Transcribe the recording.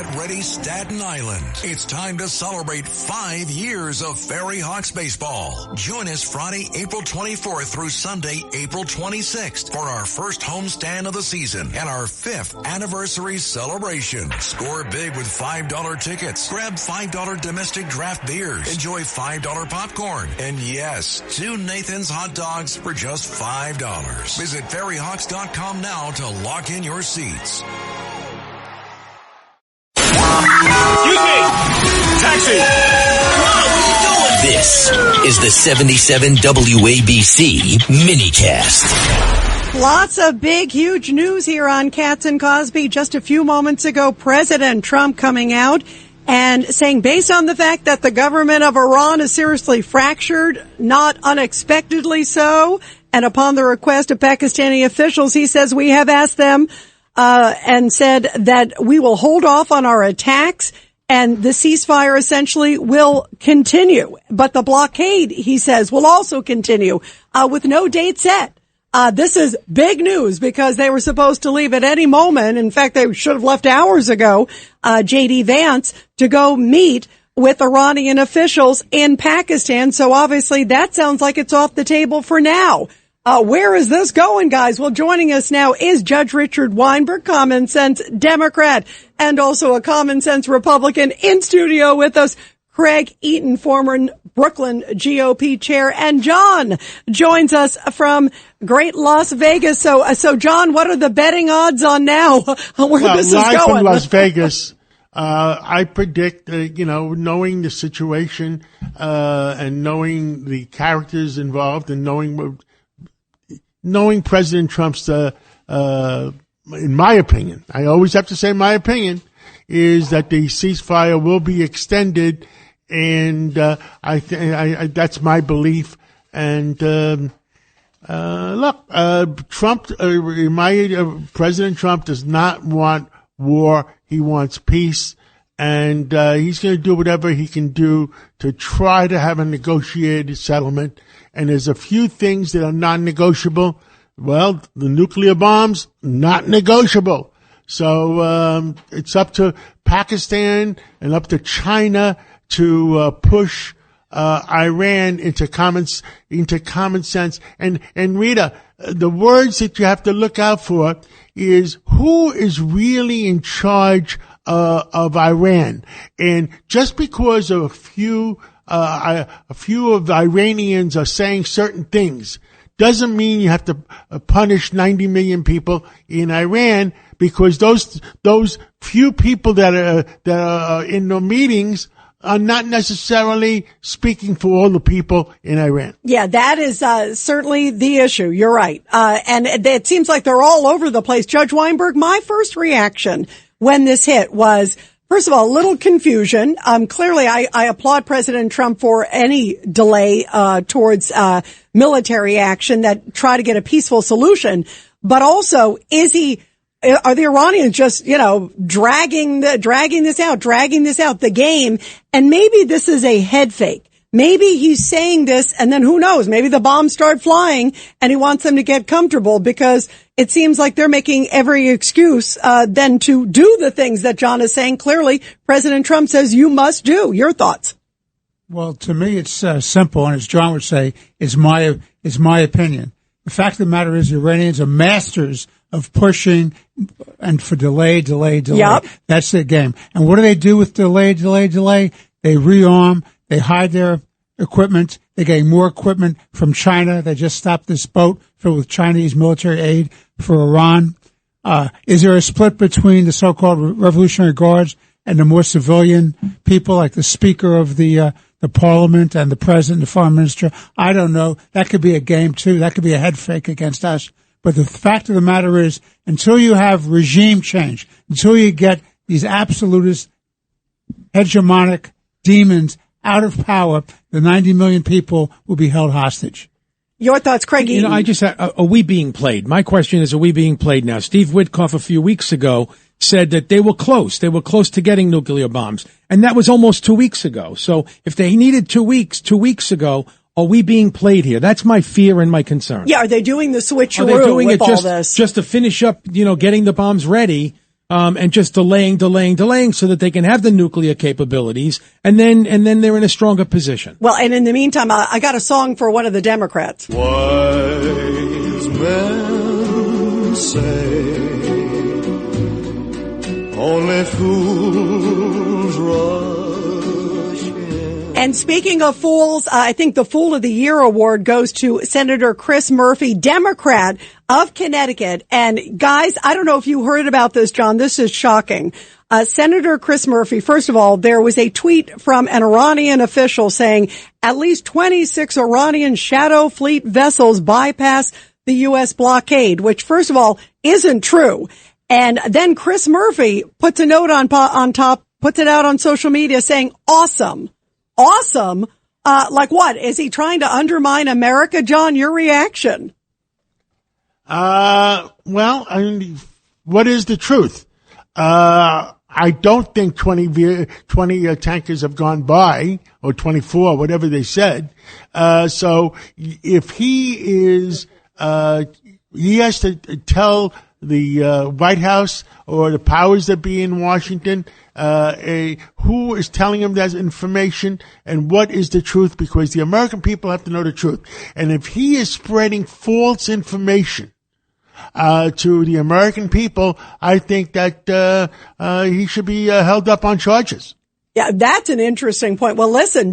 Get ready, Staten Island. It's time to celebrate 5 years of Ferry Hawks baseball. Join us Friday, April 24th through Sunday, April 26th for our first homestand of the season and our 5th anniversary celebration. Score big with $5 tickets. Grab $5 domestic draft beers. Enjoy $5 popcorn. And yes, 2 Nathan's hot dogs for just $5. Visit ferryhawks.com now to lock in your seats. Excuse me! Taxi! Come on, what are you doing? This is the 77 WABC minicast. Lots of big, huge news here on Katz and Cosby. Just a few moments ago, President Trump coming out and saying, based on the fact that the government of Iran is seriously fractured, not unexpectedly so, and upon the request of Pakistani officials, he says, we have asked them and said that we will hold off on our attacks and the ceasefire essentially will continue. But the blockade, he says, will also continue with no date set. This is big news because they were supposed to leave at any moment. In fact, they should have left hours ago, J.D. Vance, to go meet with Iranian officials in Pakistan. So obviously that sounds like it's off the table for now. Where is this going, guys? Well, joining us now is Judge Richard Weinberg, common sense Democrat, and also a common sense Republican in studio with us, Craig Eaton, former Brooklyn GOP chair, and John joins us from great Las Vegas. So John, what are the betting odds on now where this is going? From Las Vegas, I predict, knowing the situation, and knowing the characters involved and knowing President Trump's, in my opinion, I always have to say my opinion, is that the ceasefire will be extended, and that's my belief. And look, President Trump does not want war; he wants peace, and he's going to do whatever he can do to try to have a negotiated settlement. And there's a few things that are non-negotiable. Well, the nuclear bombs, not negotiable. So it's up to Pakistan and up to China to push Iran into common sense. And Rita, the words that you have to look out for is who is really in charge of Iran. And just because of a few of the Iranians are saying certain things doesn't mean you have to punish 90 million people in Iran, because those few people that are in the meetings are not necessarily speaking for all the people in Iran. Yeah, that is certainly the issue. You're right. And it seems like they're all over the place. Judge Weinberg, my first reaction when this hit was, first of all, a little confusion. Clearly, I applaud President Trump for any delay towards military action that try to get a peaceful solution. But also, are the Iranians just, dragging this out, the game? And maybe this is a head fake. Maybe he's saying this, and then who knows? Maybe the bombs start flying, and he wants them to get comfortable, because it seems like they're making every excuse then to do the things that John is saying. Clearly, President Trump says you must do. Your thoughts? Well, to me, it's simple, and as John would say, is my opinion. The fact of the matter is, the Iranians are masters of pushing and for delay. Yep. That's their game. And what do they do with delay? They rearm. They hide their equipment. They're getting more equipment from China. They just stopped this boat filled with Chinese military aid for Iran. Is there a split between the so-called Revolutionary Guards and the more civilian people, like the Speaker of the Parliament and the President, the Foreign Minister? I don't know. That could be a game too. That could be a head fake against us. But the fact of the matter is, until you have regime change, until you get these absolutist, hegemonic demons out of power, the 90 million people will be held hostage. Your thoughts, Craig Eaton? I just are we being played? My question is, are we being played now? Steve Witkoff a few weeks ago said that they were close. They were close to getting nuclear bombs. And that was almost 2 weeks ago. So if they needed 2 weeks ago, are we being played here? That's my fear and my concern. Yeah, are they doing the switcheroo with all this? Just to finish up, getting the bombs ready and just delaying so that they can have the nuclear capabilities, and then they're in a stronger position. Well, and in the meantime, I got a song for one of the Democrats. Wise men say only fools rush in. And speaking of fools, I think the Fool of the Year award goes to Senator Chris Murphy, Democrat of Connecticut. And guys, I don't know if you heard about this, John. This is shocking. Senator Chris Murphy, first of all, there was a tweet from an Iranian official saying at least 26 Iranian shadow fleet vessels bypassed the U.S. blockade, which, first of all, isn't true. And then Chris Murphy puts a note on top, puts it out on social media saying, awesome. Awesome. Like what? Is he trying to undermine America? John, your reaction? Well, I mean, what is the truth? I don't think 20 tankers have gone by, or 24, whatever they said. So if he is, he has to tell the White House or the powers that be in Washington who is telling him that information and what is the truth, because the American people have to know the truth. And if he is spreading false information to the American people, I think that he should be held up on charges. Yeah, that's an interesting point. Well, listen.